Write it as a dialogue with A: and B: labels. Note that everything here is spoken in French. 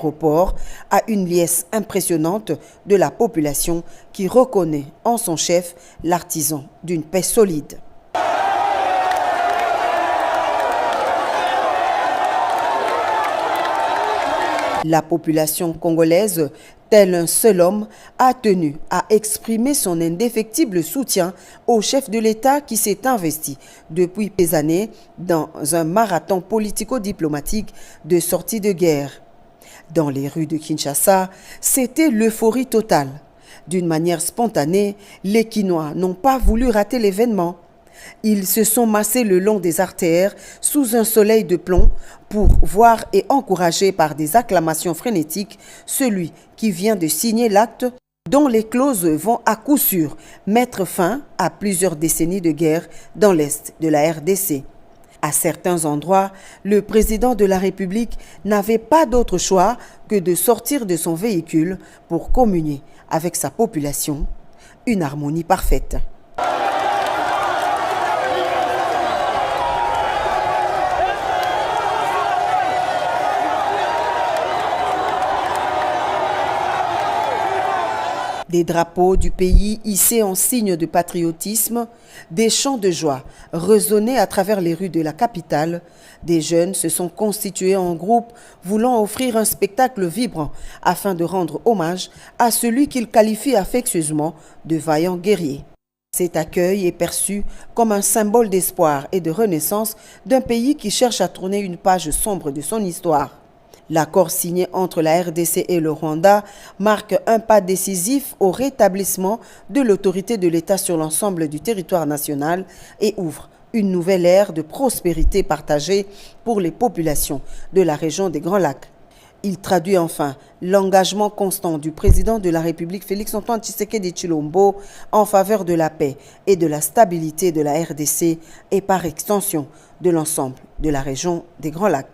A: l'aéroport à une liesse impressionnante de la population qui reconnaît en son chef l'artisan d'une paix solide. La population congolaise, tel un seul homme, a tenu à exprimer son indéfectible soutien au chef de l'État qui s'est investi depuis des années dans un marathon politico-diplomatique de sortie de guerre. Dans les rues de Kinshasa, c'était l'euphorie totale. D'une manière spontanée, les Kinois n'ont pas voulu rater l'événement. Ils se sont massés le long des artères sous un soleil de plomb pour voir et encourager par des acclamations frénétiques celui qui vient de signer l'acte dont les clauses vont à coup sûr mettre fin à plusieurs décennies de guerre dans l'est de la RDC. À certains endroits, le président de la République n'avait pas d'autre choix que de sortir de son véhicule pour communier avec sa population, une harmonie parfaite. Des drapeaux du pays hissés en signe de patriotisme, des chants de joie résonnaient à travers les rues de la capitale. Des jeunes se sont constitués en groupe voulant offrir un spectacle vibrant afin de rendre hommage à celui qu'ils qualifient affectueusement de vaillant guerrier. Cet accueil est perçu comme un symbole d'espoir et de renaissance d'un pays qui cherche à tourner une page sombre de son histoire. L'accord signé entre la RDC et le Rwanda marque un pas décisif au rétablissement de l'autorité de l'État sur l'ensemble du territoire national et ouvre une nouvelle ère de prospérité partagée pour les populations de la région des Grands Lacs. Il traduit enfin l'engagement constant du président de la République Félix-Antoine Tshisekedi Tshilombo en faveur de la paix et de la stabilité de la RDC et par extension de l'ensemble de la région des Grands Lacs.